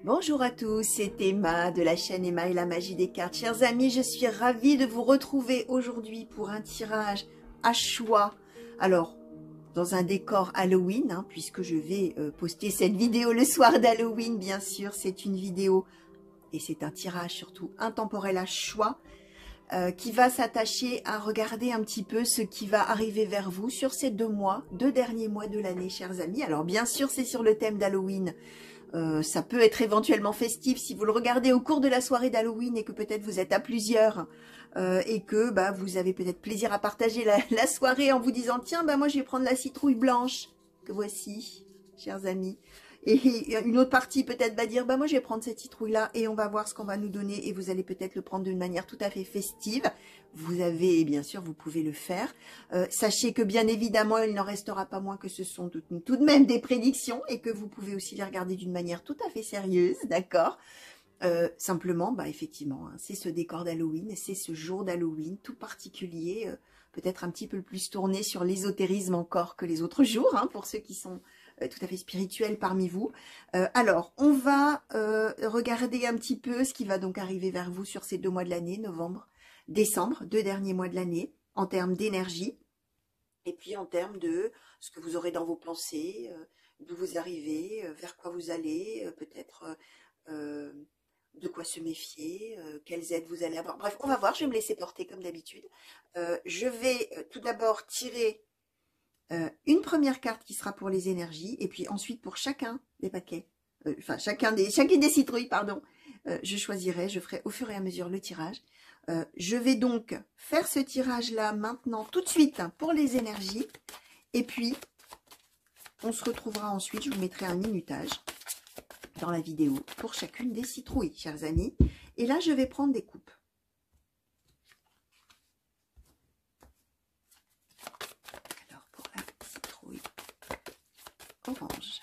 Bonjour à tous, c'est Emma de la chaîne Emma et la magie des cartes. Chers amis, je suis ravie de vous retrouver aujourd'hui pour un tirage à choix. Alors, dans un décor Halloween, hein, puisque je vais poster cette vidéo le soir d'Halloween, bien sûr. C'est une vidéo et c'est un tirage surtout intemporel à choix qui va s'attacher à regarder un petit peu ce qui va arriver vers vous sur ces deux derniers mois de l'année, chers amis. Alors, bien sûr, c'est sur le thème d'Halloween. Ça peut être éventuellement festif si vous le regardez au cours de la soirée d'Halloween et que peut-être vous êtes à plusieurs et que vous avez peut-être plaisir à partager la soirée en vous disant « Tiens, moi je vais prendre la citrouille blanche que voici, chers amis. » Et une autre partie peut-être va dire « Moi je vais prendre cette citrouille-là et on va voir ce qu'on va nous donner. » Et vous allez peut-être le prendre d'une manière tout à fait festive. Vous avez, bien sûr, vous pouvez le faire. Sachez que bien évidemment, il n'en restera pas moins que ce sont tout de même des prédictions et que vous pouvez aussi les regarder d'une manière tout à fait sérieuse, d'accord? Simplement, effectivement, hein, c'est ce décor d'Halloween, c'est ce jour d'Halloween tout particulier, peut-être un petit peu plus tourné sur l'ésotérisme encore que les autres jours, hein, pour ceux qui sont tout à fait spirituels parmi vous. Alors, on va regarder un petit peu ce qui va donc arriver vers vous sur ces 2 mois de l'année, novembre, décembre, 2 derniers mois de l'année, en termes d'énergie, et puis en termes de ce que vous aurez dans vos pensées, d'où vous arrivez, vers quoi vous allez, peut-être de quoi se méfier, quelles aides vous allez avoir. Bref, on va voir, je vais me laisser porter comme d'habitude. Je vais tout d'abord tirer une première carte qui sera pour les énergies, et puis ensuite pour chacun des paquets, chacune des citrouilles, pardon, je choisirai, je ferai au fur et à mesure le tirage. Je vais donc faire ce tirage-là maintenant, tout de suite, hein, pour les énergies, et puis on se retrouvera ensuite, je vous mettrai un minutage dans la vidéo pour chacune des citrouilles, chers amis. Et là, je vais prendre des coupes. Alors, pour la citrouille orange.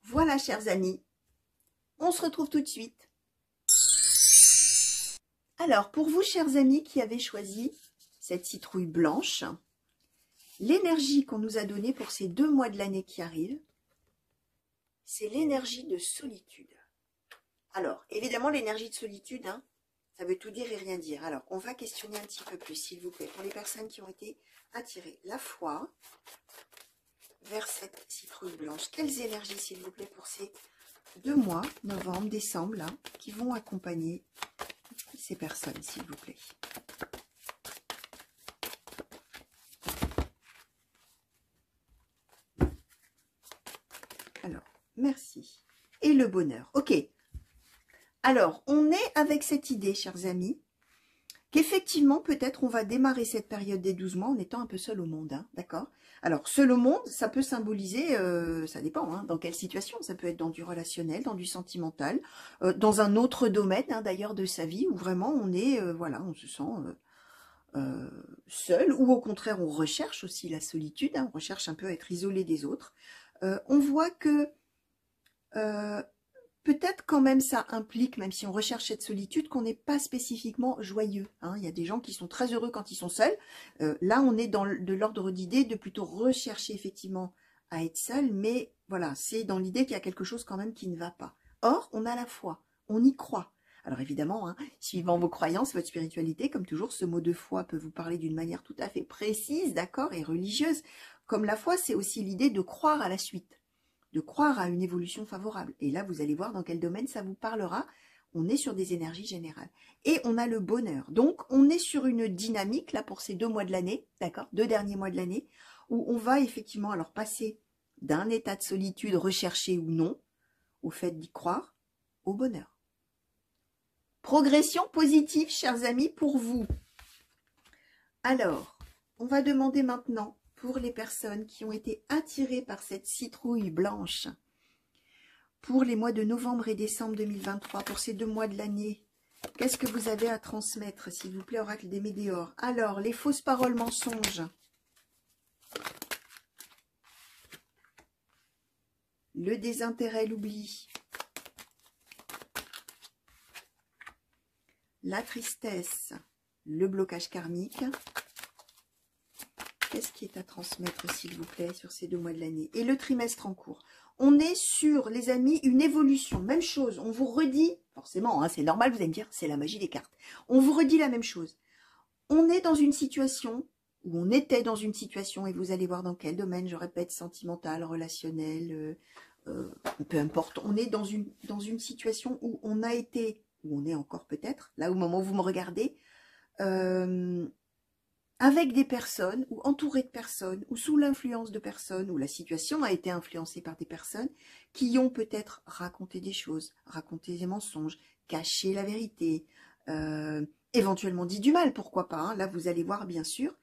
Voilà, chers amis. On se retrouve tout de suite. Alors, pour vous, chers amis, qui avez choisi cette citrouille blanche, l'énergie qu'on nous a donnée pour ces 2 mois de l'année qui arrivent, c'est l'énergie de solitude. Alors, évidemment, l'énergie de solitude, hein, ça veut tout dire et rien dire. Alors, on va questionner un petit peu plus, s'il vous plaît, pour les personnes qui ont été attirées. La foi vers cette citrouille blanche. Quelles énergies, s'il vous plaît, pour ces 2 mois, novembre, décembre, là, qui vont accompagner ces personnes, s'il vous plaît. Alors, merci. Et le bonheur. Ok. Alors, on est avec cette idée, chers amis, qu'effectivement, peut-être, on va démarrer cette période des 12 mois en étant un peu seul au monde, hein, d'accord? Alors, seul au monde, ça peut symboliser, ça dépend, hein, dans quelle situation. Ça peut être dans du relationnel, dans du sentimental, dans un autre domaine, hein, d'ailleurs, de sa vie, où vraiment on est, voilà, on se sent seul, ou au contraire, on recherche aussi la solitude, hein, on recherche un peu à être isolé des autres. On voit que peut-être quand même ça implique, même si on recherche cette solitude, qu'on n'est pas spécifiquement joyeux. Hein. Il y a des gens qui sont très heureux quand ils sont seuls. Là, on est dans de l'ordre d'idée de plutôt rechercher effectivement à être seul, mais voilà, c'est dans l'idée qu'il y a quelque chose quand même qui ne va pas. Or, on a la foi, on y croit. Alors évidemment, hein, suivant vos croyances, votre spiritualité, comme toujours, ce mot de foi peut vous parler d'une manière tout à fait précise, d'accord, et religieuse. Comme la foi, c'est aussi l'idée de croire à la suite, de croire à une évolution favorable. Et là, vous allez voir dans quel domaine ça vous parlera. On est sur des énergies générales. Et on a le bonheur. Donc, on est sur une dynamique, là, pour ces 2 mois de l'année, d'accord, 2 derniers mois de l'année, où on va effectivement alors passer d'un état de solitude recherché ou non, au fait d'y croire, au bonheur. Progression positive, chers amis, pour vous. Alors, on va demander maintenant, pour les personnes qui ont été attirées par cette citrouille blanche, pour les mois de novembre et décembre 2023, pour ces 2 mois de l'année, qu'est-ce que vous avez à transmettre, s'il vous plaît, oracle des météores? Alors, les fausses paroles mensonges, le désintérêt, l'oubli, la tristesse, le blocage karmique. Qu'est-ce qui est à transmettre, s'il vous plaît, sur ces 2 mois de l'année? Et le trimestre en cours. On est sur, les amis, une évolution. Même chose, on vous redit, forcément, hein, c'est normal, vous allez me dire, c'est la magie des cartes. On vous redit la même chose. On est dans une situation, ou on était dans une situation, et vous allez voir dans quel domaine, je répète, sentimental, relationnel, peu importe. On est dans une situation où on a été, où on est encore peut-être, là au moment où vous me regardez, avec des personnes, ou entouré de personnes, ou sous l'influence de personnes, où la situation a été influencée par des personnes qui ont peut-être raconté des choses, raconté des mensonges, caché la vérité, éventuellement dit du mal, pourquoi pas, hein. Là, vous allez voir, bien sûr,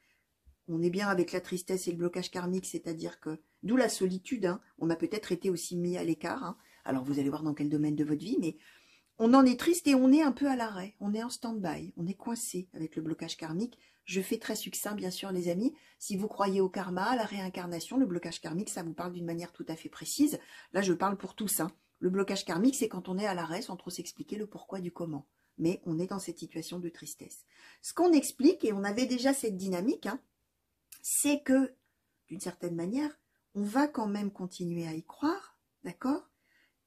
on est bien avec la tristesse et le blocage karmique, c'est-à-dire que, d'où la solitude, hein, on a peut-être été aussi mis à l'écart, hein. Alors, vous allez voir dans quel domaine de votre vie, mais on en est triste et on est un peu à l'arrêt, on est en stand-by, on est coincé avec le blocage karmique. Je fais très succinct, bien sûr, les amis. Si vous croyez au karma, à la réincarnation, le blocage karmique, ça vous parle d'une manière tout à fait précise. Là, je parle pour tous, hein. Le blocage karmique, c'est quand on est à l'arrêt sans trop s'expliquer le pourquoi du comment. Mais on est dans cette situation de tristesse. Ce qu'on explique, et on avait déjà cette dynamique, hein, c'est que, d'une certaine manière, on va quand même continuer à y croire, d'accord?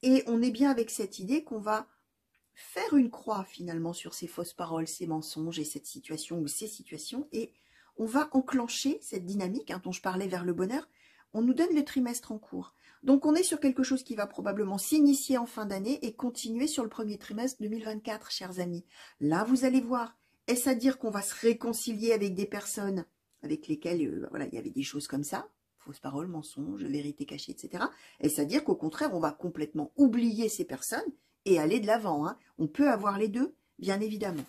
Et on est bien avec cette idée qu'on va faire une croix finalement sur ces fausses paroles, ces mensonges et cette situation ou ces situations, et on va enclencher cette dynamique dont je parlais vers le bonheur. On nous donne le trimestre en cours. Donc on est sur quelque chose qui va probablement s'initier en fin d'année et continuer sur le premier trimestre 2024, chers amis. Là, vous allez voir, est-ce à dire qu'on va se réconcilier avec des personnes avec lesquelles voilà, il y avait des choses comme ça, fausses paroles, mensonges, vérité cachée, etc. Est-ce à dire qu'au contraire, on va complètement oublier ces personnes et aller de l'avant, hein. On peut avoir les deux, bien évidemment.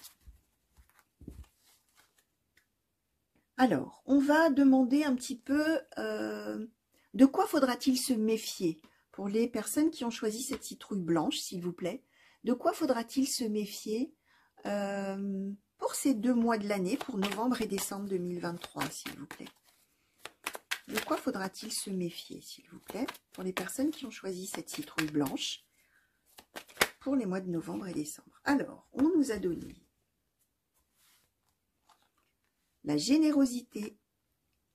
Alors, on va demander un petit peu de quoi faudra-t-il se méfier pour les personnes qui ont choisi cette citrouille blanche, s'il vous plaît. De quoi faudra-t-il se méfier pour ces 2 mois de l'année, pour novembre et décembre 2023, s'il vous plaît. De quoi faudra-t-il se méfier, s'il vous plaît, pour les personnes qui ont choisi cette citrouille blanche pour les mois de novembre et décembre? Alors, on nous a donné la générosité,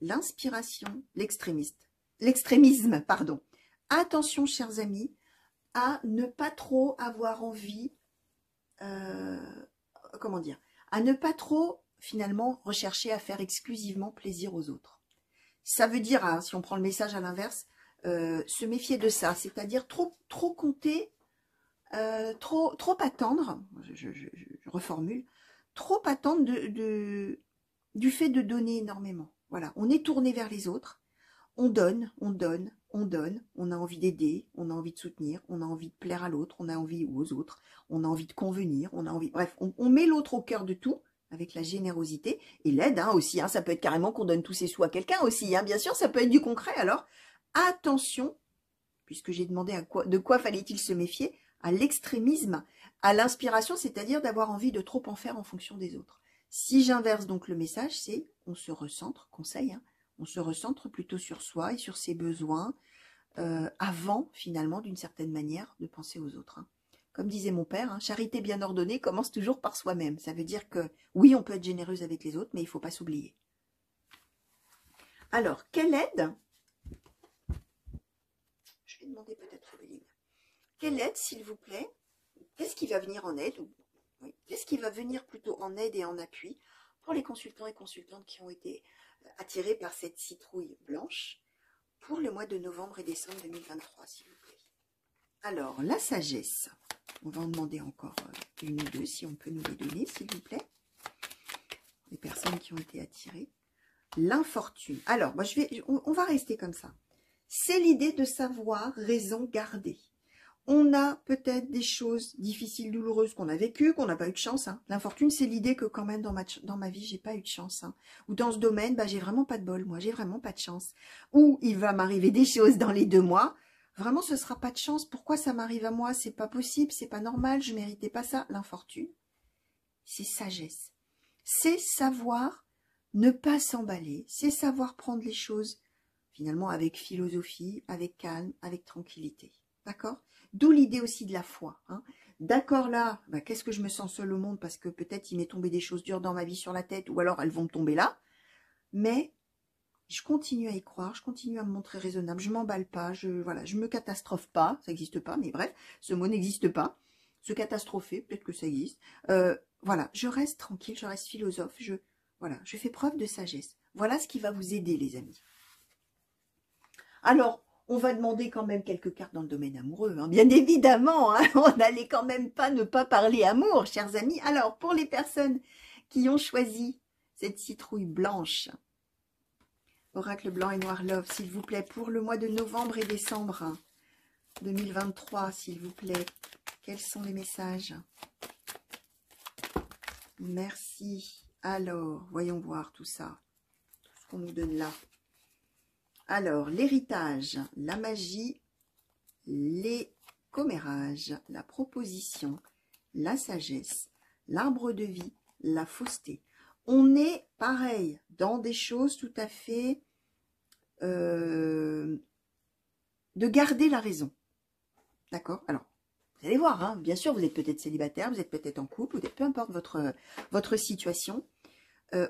l'inspiration, l'extrémisme, pardon. Attention, chers amis, à ne pas trop avoir envie, comment dire, à ne pas trop, finalement, rechercher à faire exclusivement plaisir aux autres. Ça veut dire, hein, si on prend le message à l'inverse, se méfier de ça, c'est-à-dire trop compter, trop attendre, je reformule, trop attendre du fait de donner énormément. Voilà, on est tourné vers les autres, on donne, on donne, on donne, on a envie d'aider, on a envie de soutenir, on a envie de plaire à l'autre, on a envie aux autres, on a envie de convenir, on a envie, bref, on met l'autre au cœur de tout, avec la générosité, et l'aide hein, aussi, hein, ça peut être carrément qu'on donne tous ses sous à quelqu'un aussi, hein, bien sûr, ça peut être du concret, alors attention, puisque j'ai demandé de quoi fallait-il se méfier, à l'extrémisme, à l'inspiration, c'est-à-dire d'avoir envie de trop en faire en fonction des autres. Si j'inverse donc le message, c'est on se recentre, conseil, hein, on se recentre plutôt sur soi et sur ses besoins, avant finalement d'une certaine manière de penser aux autres. Hein. Comme disait mon père, hein, charité bien ordonnée commence toujours par soi-même. Ça veut dire que oui, on peut être généreuse avec les autres, mais il ne faut pas s'oublier. Alors, quelle aide? Je vais demander peut-être à Béline. Quelle aide, s'il vous plaît? Qu'est-ce qui va venir en aide? Oui. Qu'est-ce qui va venir plutôt en aide et en appui pour les consultants et consultantes qui ont été attirés par cette citrouille blanche pour le mois de novembre et décembre 2023, s'il vous plaît? Alors, la sagesse. On va en demander encore une ou deux, si on peut nous les donner, s'il vous plaît. Les personnes qui ont été attirées. L'infortune. Alors, moi, on va rester comme ça. C'est l'idée de savoir raison garder. On a peut-être des choses difficiles, douloureuses qu'on a vécues, qu'on n'a pas eu de chance. Hein. L'infortune, c'est l'idée que quand même dans ma vie, j'ai pas eu de chance. Hein. Ou dans ce domaine, bah, j'ai vraiment pas de bol. Moi, j'ai vraiment pas de chance. Ou il va m'arriver des choses dans les 2 mois. Vraiment, ce sera pas de chance. Pourquoi ça m'arrive à moi? C'est pas possible, c'est pas normal, je méritais pas ça. L'infortune, c'est sagesse. C'est savoir ne pas s'emballer. C'est savoir prendre les choses finalement avec philosophie, avec calme, avec tranquillité. D'accord? D'où l'idée aussi de la foi. Hein. D'accord là, bah, qu'est-ce que je me sens seul au monde parce que peut-être il m'est tombé des choses dures dans ma vie sur la tête ou alors elles vont me tomber là. Mais je continue à y croire, je continue à me montrer raisonnable, je m'emballe pas, voilà, je me catastrophe pas, ça n'existe pas, mais bref, ce mot n'existe pas. Se catastropher, peut-être que ça existe. Voilà, je reste tranquille, je reste philosophe, voilà, je fais preuve de sagesse. Voilà ce qui va vous aider, les amis. Alors, on va demander quand même quelques cartes dans le domaine amoureux, hein. Bien évidemment, hein, on n'allait quand même pas ne pas parler amour, chers amis. Alors, pour les personnes qui ont choisi cette citrouille blanche, Oracle blanc et noir love, s'il vous plaît, pour le mois de novembre et décembre 2023, s'il vous plaît, quels sont les messages? Merci. Alors, voyons voir tout ça, tout ce qu'on nous donne là. Alors, l'héritage, la magie, les commérages, la proposition, la sagesse, l'arbre de vie, la fausseté. On est pareil dans des choses tout à fait de garder la raison. D'accord? Alors, vous allez voir, hein, bien sûr, vous êtes peut-être célibataire, vous êtes peut-être en couple, peu importe votre situation.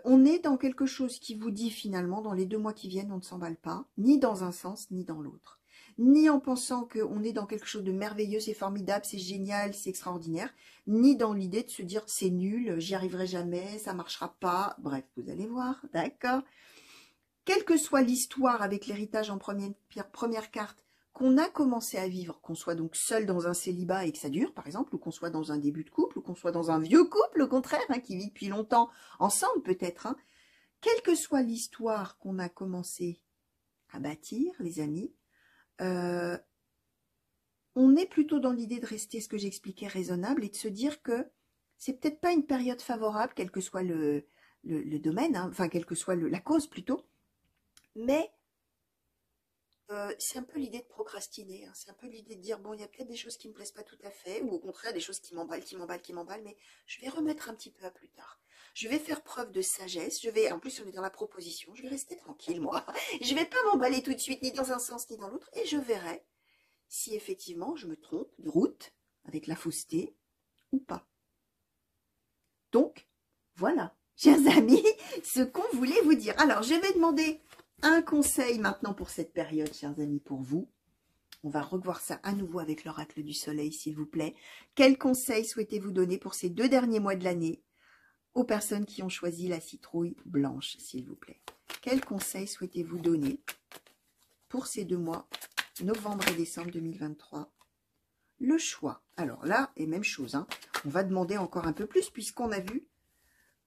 On est dans quelque chose qui vous dit finalement, dans les 2 mois qui viennent, on ne s'emballe pas, ni dans un sens, ni dans l'autre. Ni en pensant qu'on est dans quelque chose de merveilleux, c'est formidable, c'est génial, c'est extraordinaire, ni dans l'idée de se dire c'est nul, j'y arriverai jamais, ça marchera pas. Bref, vous allez voir, d'accord? Quelle que soit l'histoire avec l'héritage en première carte, qu'on a commencé à vivre, qu'on soit donc seul dans un célibat et que ça dure, par exemple, ou qu'on soit dans un début de couple, ou qu'on soit dans un vieux couple, au contraire, hein, qui vit depuis longtemps, ensemble peut-être, hein. Quelle que soit l'histoire qu'on a commencé à bâtir, les amis, on est plutôt dans l'idée de rester, ce que j'expliquais, raisonnable, et de se dire que c'est peut-être pas une période favorable, quel que soit le domaine, hein, enfin, quelle que soit la cause plutôt, mais c'est un peu l'idée de procrastiner, hein. C'est un peu l'idée de dire, bon, il y a peut-être des choses qui me plaisent pas tout à fait, ou au contraire, des choses qui m'emballent, mais je vais remettre un petit peu à plus tard. Je vais faire preuve de sagesse, en plus on est dans la proposition, je vais rester tranquille, moi. Je vais pas m'emballer tout de suite, ni dans un sens, ni dans l'autre, et je verrai si effectivement je me trompe de route, avec la fausseté, ou pas. Donc, voilà, chers amis, ce qu'on voulait vous dire. Alors, je vais demander un conseil maintenant pour cette période, chers amis, pour vous. On va revoir ça à nouveau avec l'oracle du soleil, s'il vous plaît. Quel conseil souhaitez-vous donner pour ces 2 derniers mois de l'année aux personnes qui ont choisi la citrouille blanche, s'il vous plaît? Quel conseil souhaitez-vous donner pour ces 2 mois, novembre et décembre 2023? Le choix. Alors là, et même chose, hein, on va demander encore un peu plus puisqu'on a vu.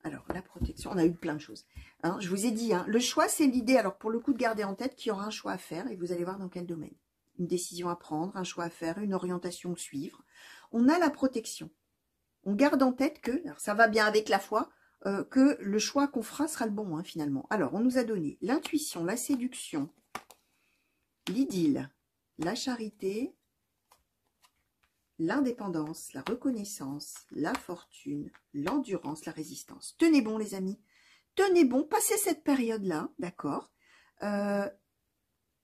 Alors, la protection, on a eu plein de choses. Hein, je vous ai dit, hein, le choix, c'est l'idée, alors pour le coup, de garder en tête qu'il y aura un choix à faire et vous allez voir dans quel domaine. Une décision à prendre, un choix à faire, une orientation à suivre. On a la protection. On garde en tête que, alors ça va bien avec la foi, que le choix qu'on fera sera le bon, hein, finalement. Alors, on nous a donné l'intuition, la séduction, l'idylle, la charité, l'indépendance, la reconnaissance, la fortune, l'endurance, la résistance. Tenez bon, les amis. Tenez bon, passez cette période-là, d'accord.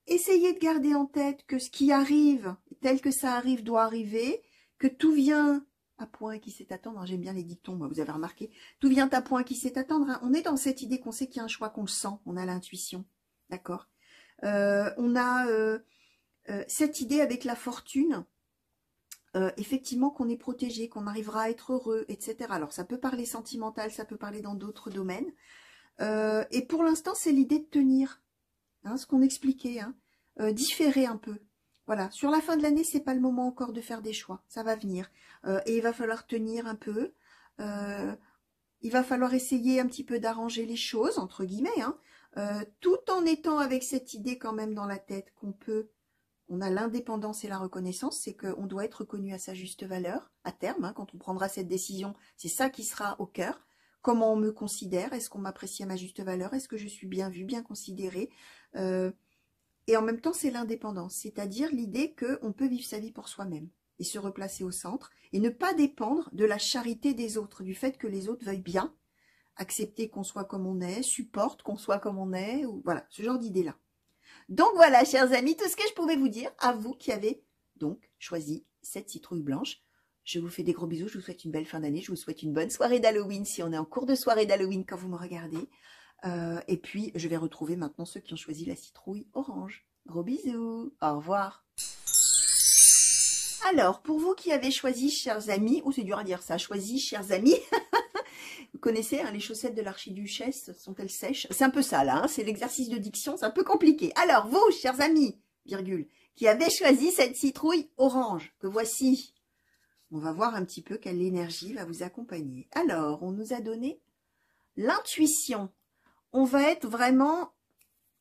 Essayez de garder en tête que ce qui arrive, tel que ça arrive, doit arriver, que tout vient à point qui sait attendre. Hein, j'aime bien les dictons, moi, vous avez remarqué. Tout vient à point qui sait attendre. Hein. On est dans cette idée qu'on sait qu'il y a un choix, qu'on le sent. On a l'intuition, d'accord. On a cette idée avec la fortune, effectivement, qu'on est protégé, qu'on arrivera à être heureux, etc. Alors, ça peut parler sentimental, ça peut parler dans d'autres domaines. Et pour l'instant, c'est l'idée de tenir, hein, ce qu'on expliquait, hein, différer un peu. Voilà, sur la fin de l'année, c'est pas le moment encore de faire des choix, ça va venir. Et il va falloir tenir un peu, il va falloir essayer un petit peu d'arranger les choses, entre guillemets, hein, tout en étant avec cette idée quand même dans la tête qu'on peut. On a l'indépendance et la reconnaissance, c'est qu'on doit être reconnu à sa juste valeur, à terme, hein, quand on prendra cette décision, c'est ça qui sera au cœur. Comment on me considère? Est-ce qu'on m'apprécie à ma juste valeur? Est-ce que je suis bien vue, bien considérée? Et en même temps, c'est l'indépendance, c'est-à-dire l'idée qu'on peut vivre sa vie pour soi-même et se replacer au centre et ne pas dépendre de la charité des autres, du fait que les autres veuillent bien, accepter qu'on soit comme on est, supportent qu'on soit comme on est, ou voilà, ce genre d'idée-là. Donc voilà, chers amis, tout ce que je pouvais vous dire, à vous qui avez donc choisi cette citrouille blanche. Je vous fais des gros bisous, je vous souhaite une belle fin d'année, je vous souhaite une bonne soirée d'Halloween si on est en cours de soirée d'Halloween quand vous me regardez. Et puis, je vais retrouver maintenant ceux qui ont choisi la citrouille orange. Gros bisous, au revoir. Alors, pour vous qui avez choisi, chers amis, oh c'est dur à dire ça, choisi, chers amis, vous connaissez hein, les chaussettes de l'archiduchesse, sont-elles sèches? C'est un peu ça là, hein, c'est l'exercice de diction, c'est un peu compliqué. Alors, vous, chers amis, virgule, qui avez choisi cette citrouille orange, que voici, on va voir un petit peu quelle énergie va vous accompagner. Alors, on nous a donné l'intuition. On va être vraiment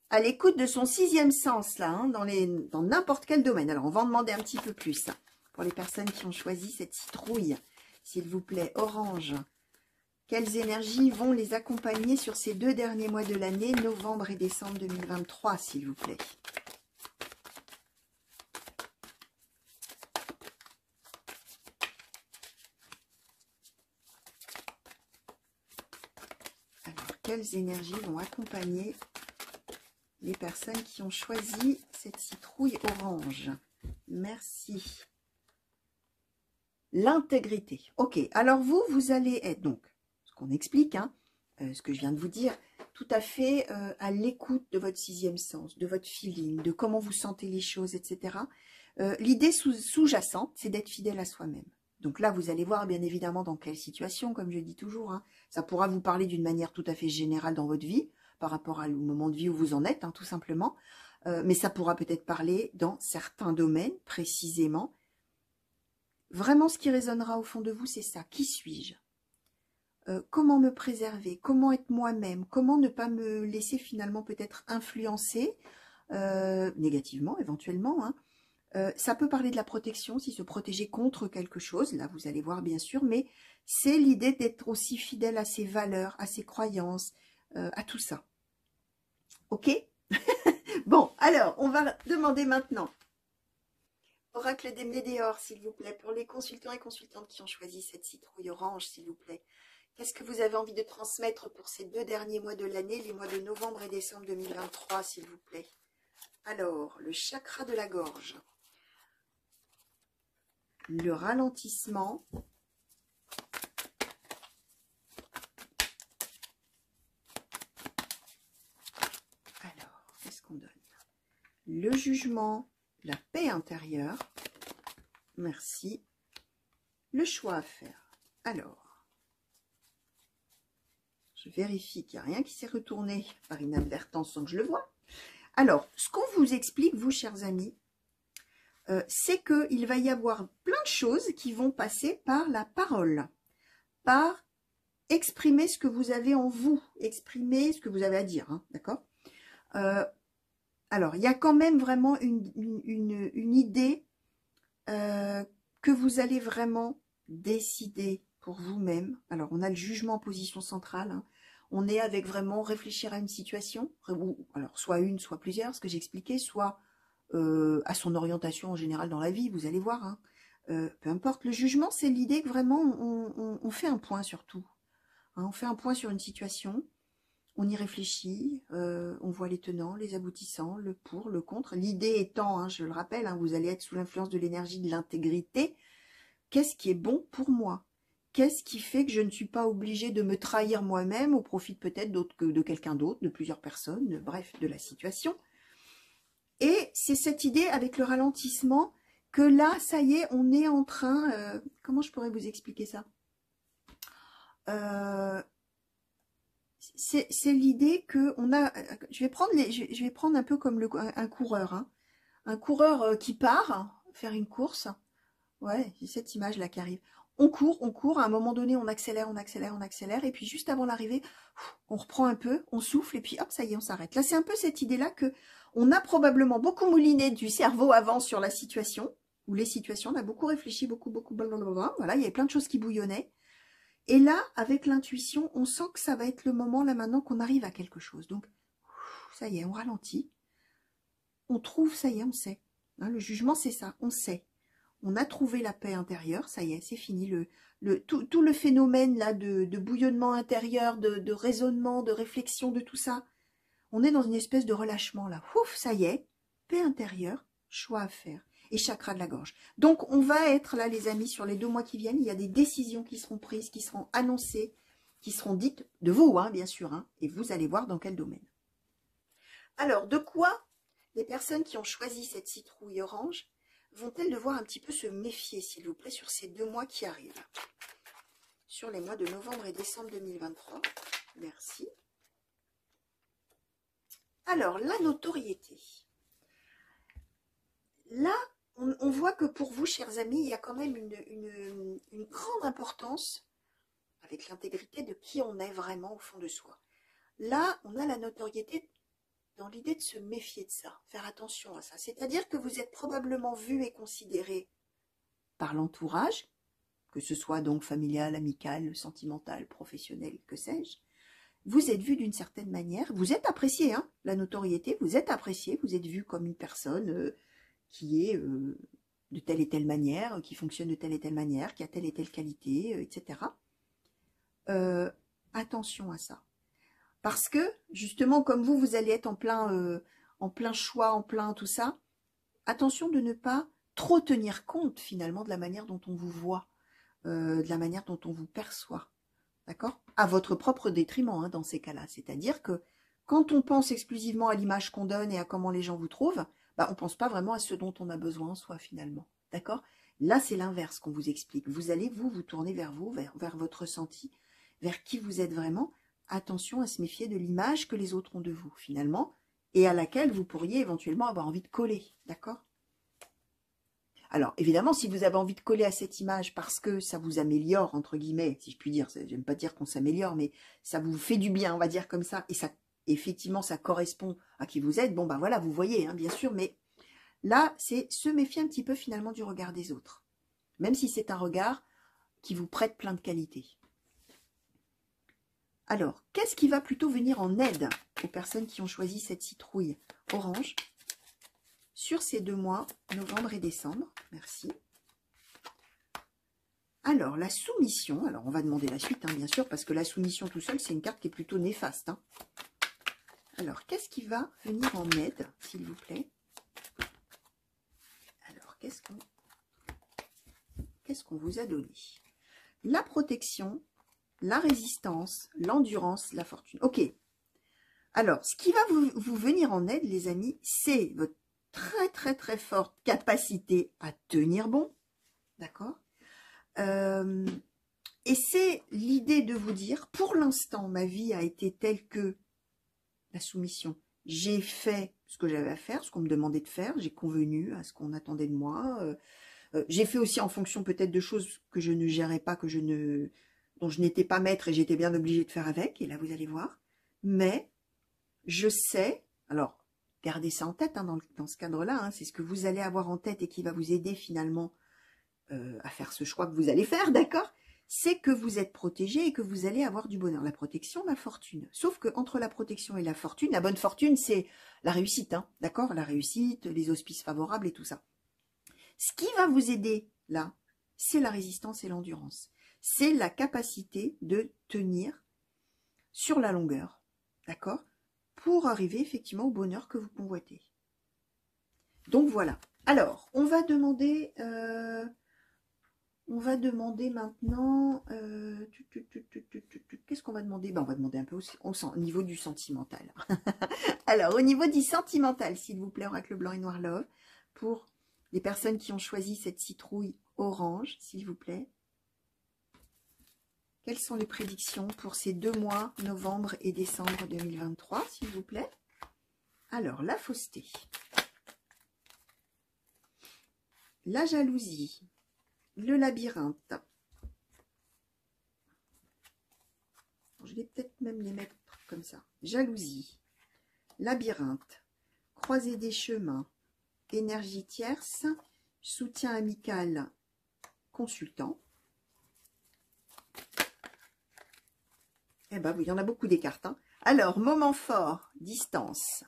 à l'écoute de son sixième sens, là, hein, dans n'importe quel domaine. Alors, on va en demander un petit peu plus hein, pour les personnes qui ont choisi cette citrouille. S'il vous plaît, orange. Quelles énergies vont les accompagner sur ces 2 derniers mois de l'année, novembre et décembre 2023, s'il vous plaît? Alors, quelles énergies vont accompagner les personnes qui ont choisi cette citrouille orange? Merci. L'intégrité. Ok, alors vous allez être, donc, ce qu'on explique, hein, ce que je viens de vous dire, tout à fait à l'écoute de votre sixième sens, de votre feeling, de comment vous sentez les choses, etc. L'idée sous-jacente, c'est d'être fidèle à soi-même. Donc là, vous allez voir bien évidemment dans quelle situation, comme je dis toujours. Hein, ça pourra vous parler d'une manière tout à fait générale dans votre vie, par rapport au moment de vie où vous en êtes, hein, tout simplement. Mais ça pourra peut-être parler dans certains domaines, précisément. Vraiment, ce qui résonnera au fond de vous, c'est ça. Qui suis-je? Comment me préserver? Comment être moi-même? Comment ne pas me laisser finalement peut-être influencer négativement, éventuellement, hein. Ça peut parler de la protection, si se protéger contre quelque chose, là vous allez voir bien sûr, mais c'est l'idée d'être aussi fidèle à ses valeurs, à ses croyances, à tout ça. Ok? Bon, alors, on va demander maintenant, oracle des Médéors, s'il vous plaît, pour les consultants et consultantes qui ont choisi cette citrouille orange, s'il vous plaît. Qu'est-ce que vous avez envie de transmettre pour ces 2 derniers mois de l'année, les mois de novembre et décembre 2023, s'il vous plaît? Alors, le chakra de la gorge. Le ralentissement. Alors, qu'est-ce qu'on donne? Le jugement, la paix intérieure. Merci. Le choix à faire. Alors, je vérifie qu'il n'y a rien qui s'est retourné par inadvertance sans que je le vois. Alors, ce qu'on vous explique, vous, chers amis, c'est qu'il va y avoir plein de choses qui vont passer par la parole, par exprimer ce que vous avez en vous, exprimer ce que vous avez à dire, hein, d'accord? Alors, il y a quand même vraiment une idée que vous allez vraiment décider pour vous-même. Alors, on a le jugement en position centrale, hein. On est avec vraiment réfléchir à une situation, alors soit une, soit plusieurs, ce que j'expliquais, soit à son orientation en général dans la vie, vous allez voir, hein. Peu importe, le jugement, c'est l'idée que vraiment on fait un point sur tout, hein, on fait un point sur une situation, on y réfléchit, on voit les tenants, les aboutissants, le pour, le contre, l'idée étant, hein, je le rappelle, hein, vous allez être sous l'influence de l'énergie de l'intégrité. Qu'est-ce qui est bon pour moi? Qu'est-ce qui fait que je ne suis pas obligée de me trahir moi-même au profit peut-être de quelqu'un d'autre, de plusieurs personnes, bref, de la situation? Et c'est cette idée avec le ralentissement que là, ça y est, on est en train... comment je pourrais vous expliquer ça? C'est l'idée que on a... Je vais prendre un peu comme un coureur. Hein. Un coureur qui part faire une course. Ouais, c'est cette image-là qui arrive. On court, à un moment donné, on accélère, et puis juste avant l'arrivée, on reprend un peu, on souffle, et puis hop, ça y est, on s'arrête. Là, c'est un peu cette idée-là que on a probablement beaucoup mouliné du cerveau avant sur la situation, ou les situations, on a beaucoup réfléchi, beaucoup, blablabla. Voilà, il y avait plein de choses qui bouillonnaient. Et là, avec l'intuition, on sent que ça va être le moment, là, maintenant, qu'on arrive à quelque chose. Donc, ça y est, on ralentit. On trouve, ça y est, on sait. Hein, le jugement, c'est ça, on sait. On a trouvé la paix intérieure, ça y est, c'est fini. Tout le phénomène là de bouillonnement intérieur, de raisonnement, de réflexion, de tout ça, on est dans une espèce de relâchement là. Ouf, ça y est, paix intérieure, choix à faire. Et chakra de la gorge. Donc, on va être là, les amis, sur les 2 mois qui viennent. Il y a des décisions qui seront prises, qui seront annoncées, qui seront dites de vous, hein, bien sûr. Hein, et vous allez voir dans quel domaine. Alors, de quoi les personnes qui ont choisi cette citrouille orange vont-elles devoir un petit peu se méfier, s'il vous plaît, sur ces 2 mois qui arrivent? Sur les mois de novembre et décembre 2023. Merci. Alors, la notoriété. Là, on voit que pour vous, chers amis, il y a quand même une grande importance avec l'intégrité de qui on est vraiment au fond de soi. Là, on a la notoriété dans l'idée de se méfier de ça, faire attention à ça. C'est-à-dire que vous êtes probablement vu et considéré par l'entourage, que ce soit donc familial, amical, sentimental, professionnel, que sais-je. Vous êtes vu d'une certaine manière, vous êtes apprécié, hein, la notoriété, vous êtes apprécié, vous êtes vu comme une personne qui est de telle et telle manière, qui fonctionne de telle et telle manière, qui a telle et telle qualité, etc. Attention à ça. Parce que, justement, comme vous allez être en plein choix, en plein tout ça, attention de ne pas trop tenir compte, finalement, de la manière dont on vous voit, de la manière dont on vous perçoit. D'accord? À votre propre détriment, hein, dans ces cas-là. C'est-à-dire que, quand on pense exclusivement à l'image qu'on donne et à comment les gens vous trouvent, bah, on ne pense pas vraiment à ce dont on a besoin en soi, finalement. D'accord? Là, c'est l'inverse qu'on vous explique. Vous allez, vous tourner vers vous, vers votre ressenti, vers qui vous êtes vraiment. Attention à se méfier de l'image que les autres ont de vous, finalement, et à laquelle vous pourriez éventuellement avoir envie de coller. D'accord? Alors, évidemment, si vous avez envie de coller à cette image parce que ça vous améliore, entre guillemets, si je puis dire, j'aime pas dire qu'on s'améliore, mais ça vous fait du bien, on va dire comme ça, et ça, effectivement, ça correspond à qui vous êtes, bon, ben voilà, vous voyez, hein, bien sûr, mais là, c'est se méfier un petit peu, finalement, du regard des autres. Même si c'est un regard qui vous prête plein de qualités. Alors, qu'est-ce qui va plutôt venir en aide aux personnes qui ont choisi cette citrouille orange sur ces 2 mois, novembre et décembre? Merci. Alors, la soumission. Alors, on va demander la suite, hein, bien sûr, parce que la soumission tout seul, c'est une carte qui est plutôt néfaste. Hein. Alors, qu'est-ce qui va venir en aide, s'il vous plaît? Alors, qu'est-ce qu'on vous a donné? La protection, la résistance, l'endurance, la fortune. Ok. Alors, ce qui va vous venir en aide, les amis, c'est votre très, très, très forte capacité à tenir bon. D'accord? Et c'est l'idée de vous dire, pour l'instant, ma vie a été telle que la soumission. J'ai fait ce que j'avais à faire, ce qu'on me demandait de faire. J'ai convenu à ce qu'on attendait de moi. J'ai fait aussi en fonction peut-être de choses que je ne gérais pas, dont je n'étais pas maître et j'étais bien obligée de faire avec. Et là, vous allez voir. Mais je sais, alors, gardez ça en tête, hein, dans ce cadre-là, hein, c'est ce que vous allez avoir en tête et qui va vous aider finalement à faire ce choix que vous allez faire, d'accord? C'est que vous êtes protégé et que vous allez avoir du bonheur. La protection, la fortune. Sauf que entre la protection et la fortune, la bonne fortune, c'est la réussite, hein, d'accord? La réussite, les auspices favorables et tout ça. Ce qui va vous aider, là, c'est la résistance et l'endurance. C'est la capacité de tenir sur la longueur, d'accord? Pour arriver effectivement au bonheur que vous convoitez. Donc voilà. Alors, on va demander maintenant, qu'est-ce qu'on va demander? Ben, on va demander un peu au niveau du sentimental. Alors, au niveau du sentimental, s'il vous plaît, oracle blanc et noir love, pour les personnes qui ont choisi cette citrouille orange, s'il vous plaît. Quelles sont les prédictions pour ces 2 mois, novembre et décembre 2023, s'il vous plaît? Alors, la fausseté. La jalousie. Le labyrinthe. Je vais peut-être même les mettre comme ça. Jalousie. Labyrinthe. Croisée des chemins. Énergie tierce. Soutien amical. Consultant. Eh ben, il y en a beaucoup des cartes. Hein. Alors, moment fort, distance,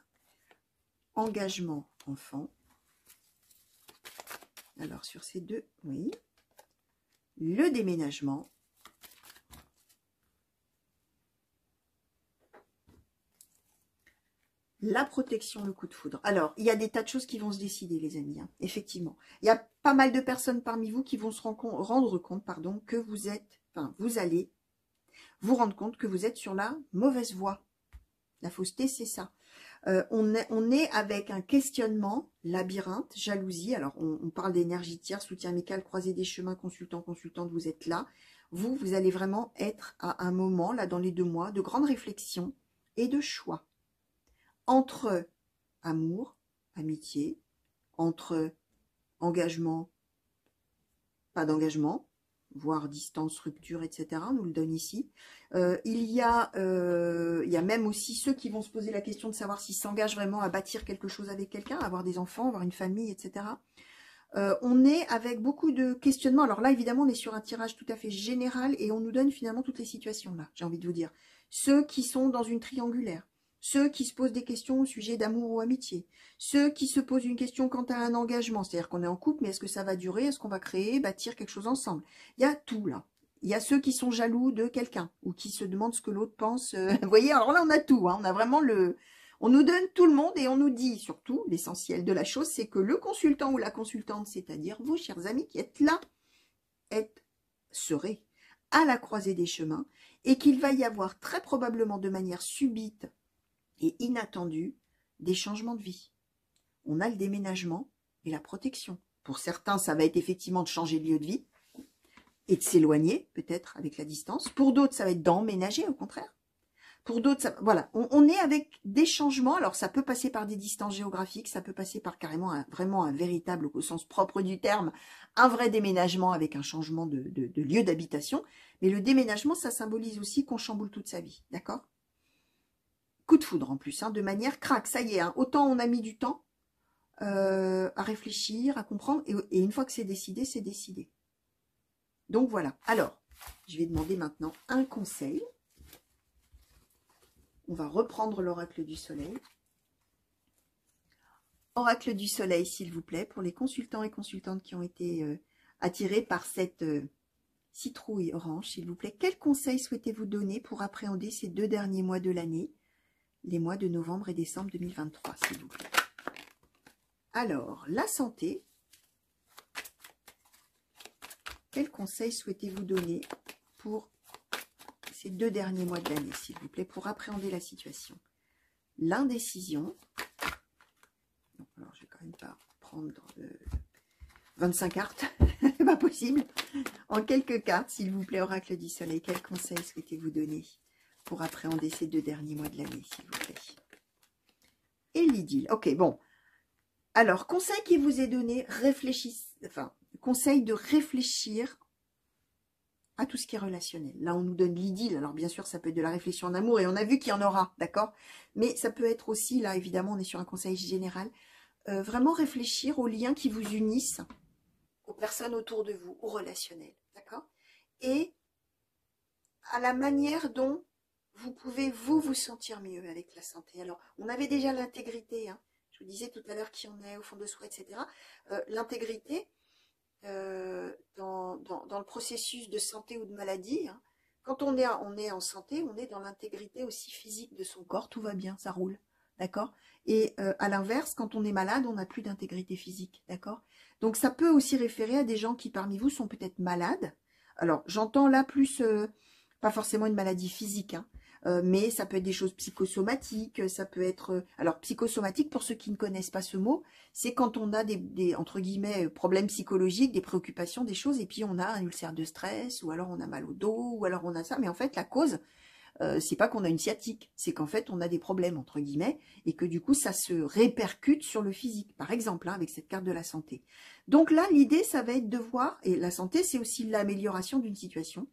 engagement, enfant. Alors, sur ces 2, oui. Le déménagement. La protection, le coup de foudre. Alors, il y a des tas de choses qui vont se décider, les amis, hein, effectivement. Il y a pas mal de personnes parmi vous qui vont se rendre compte, pardon, que vous êtes, enfin, vous allez vous rendre compte que vous êtes sur la mauvaise voie. La fausseté, c'est ça. On est avec un questionnement, labyrinthe, jalousie. Alors, on parle d'énergie tiers, soutien amical, croisée des chemins, consultant, consultante, vous êtes là. Vous allez vraiment être à un moment, là, dans les 2 mois, de grande réflexion et de choix. Entre amour, amitié, entre engagement, pas d'engagement, voire distance, rupture, etc. On nous le donne ici. Il y a même aussi ceux qui vont se poser la question de savoir s'ils s'engagent vraiment à bâtir quelque chose avec quelqu'un, avoir des enfants, avoir une famille, etc. On est avec beaucoup de questionnements. Alors là, évidemment, on est sur un tirage tout à fait général et on nous donne finalement toutes les situations là, j'ai envie de vous dire. Ceux qui sont dans une triangulaire, ceux qui se posent des questions au sujet d'amour ou amitié, ceux qui se posent une question quant à un engagement, c'est-à-dire qu'on est en couple, mais est-ce que ça va durer, est-ce qu'on va créer, bâtir quelque chose ensemble? Il y a tout là. Il y a ceux qui sont jaloux de quelqu'un ou qui se demandent ce que l'autre pense. Vous voyez, alors là, on a tout. Hein, on a vraiment le... On nous donne tout le monde et on nous dit surtout, l'essentiel de la chose, c'est que le consultant ou la consultante, c'est-à-dire vous, chers amis, qui êtes là, serez à la croisée des chemins et qu'il va y avoir très probablement de manière subite et inattendue des changements de vie. On a le déménagement et la protection. Pour certains, ça va être effectivement de changer de lieu de vie et de s'éloigner, peut-être avec la distance. Pour d'autres, ça va être d'emménager, au contraire. Pour d'autres, voilà, on est avec des changements. Alors, ça peut passer par des distances géographiques, ça peut passer par carrément vraiment un véritable, au sens propre du terme, un vrai déménagement avec un changement de lieu d'habitation. Mais le déménagement, ça symbolise aussi qu'on chamboule toute sa vie, d'accord? Coup de foudre en plus, hein, de manière craque, ça y est. Hein, autant on a mis du temps à réfléchir, à comprendre, et une fois que c'est décidé, c'est décidé. Donc voilà. Alors, je vais demander maintenant un conseil. On va reprendre l'oracle du soleil. Oracle du soleil, s'il vous plaît, pour les consultants et consultantes qui ont été attirés par cette citrouille orange, s'il vous plaît. Quel conseil souhaitez-vous donner pour appréhender ces 2 derniers mois de l'année, les mois de novembre et décembre 2023, s'il vous plaît? Alors, la santé. Quel conseil souhaitez-vous donner pour ces 2 derniers mois de l'année, s'il vous plaît, pour appréhender la situation? L'indécision. Alors, je vais quand même pas prendre 25 cartes, c'est pas possible. En quelques cartes, s'il vous plaît, oracle du soleil, quel conseil souhaitez-vous donner pour appréhender ces 2 derniers mois de l'année, s'il vous plaît? Et l'idylle. Ok, bon. Alors, conseil qui vous est donné, conseil de réfléchir à tout ce qui est relationnel. Là, on nous donne l'idylle. Alors, bien sûr, ça peut être de la réflexion en amour, et on a vu qu'il y en aura, d'accord? Mais ça peut être aussi, là, évidemment, on est sur un conseil général, vraiment réfléchir aux liens qui vous unissent, aux personnes autour de vous, aux relationnels, d'accord? Et à la manière dont vous pouvez, vous sentir mieux avec la santé. Alors, on avait déjà l'intégrité, hein. Je vous disais tout à l'heure qui en est au fond de soi, etc. L'intégrité, dans le processus de santé ou de maladie, hein, quand on est en santé, on est dans l'intégrité aussi physique de son corps, tout va bien, ça roule, d'accord? Et à l'inverse, quand on est malade, on n'a plus d'intégrité physique, d'accord? Donc ça peut aussi référer à des gens qui parmi vous sont peut-être malades. Alors j'entends là plus, pas forcément une maladie physique, hein, mais ça peut être des choses psychosomatiques, ça peut être... alors, psychosomatique, pour ceux qui ne connaissent pas ce mot, c'est quand on a des, entre guillemets, problèmes psychologiques, des préoccupations, des choses, et puis on a un ulcère de stress, ou alors on a mal au dos, ou alors on a ça, mais en fait, la cause, c'est pas qu'on a une sciatique, c'est qu'en fait, on a des problèmes, entre guillemets, et que du coup, ça se répercute sur le physique, par exemple, hein, avec cette carte de la santé. Donc là, l'idée, ça va être de voir, et la santé, c'est aussi l'amélioration d'une situation,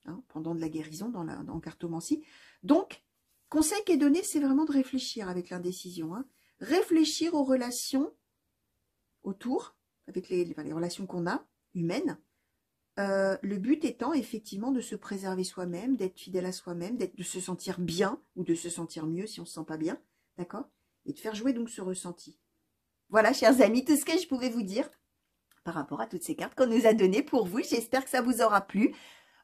hein, pendant de la guérison en cartomancie. Donc, conseil qui est donné, c'est vraiment de réfléchir avec l'indécision. Hein. Réfléchir aux relations autour, avec les relations qu'on a, humaines. Le but étant effectivement de se préserver soi-même, d'être fidèle à soi-même, de se sentir bien ou de se sentir mieux si on ne se sent pas bien. D'accord? Et de faire jouer donc ce ressenti. Voilà, chers amis, tout ce que je pouvais vous dire par rapport à toutes ces cartes qu'on nous a données pour vous. J'espère que ça vous aura plu.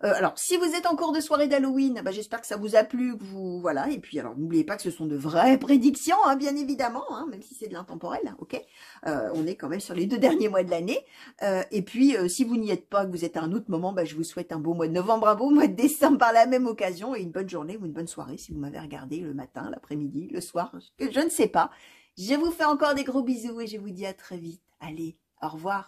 Alors, si vous êtes en cours de soirée d'Halloween, bah, j'espère que ça vous a plu, que vous voilà. Et puis, alors, n'oubliez pas que ce sont de vraies prédictions, hein, bien évidemment, hein, même si c'est de l'intemporel, hein, ok. On est quand même sur les 2 derniers mois de l'année. Et puis, si vous n'y êtes pas, que vous êtes à un autre moment, bah, je vous souhaite un beau mois de novembre, un beau mois de décembre par la même occasion, et une bonne journée ou une bonne soirée si vous m'avez regardé le matin, l'après-midi, le soir, je ne sais pas. Je vous fais encore des gros bisous et je vous dis à très vite. Allez, au revoir.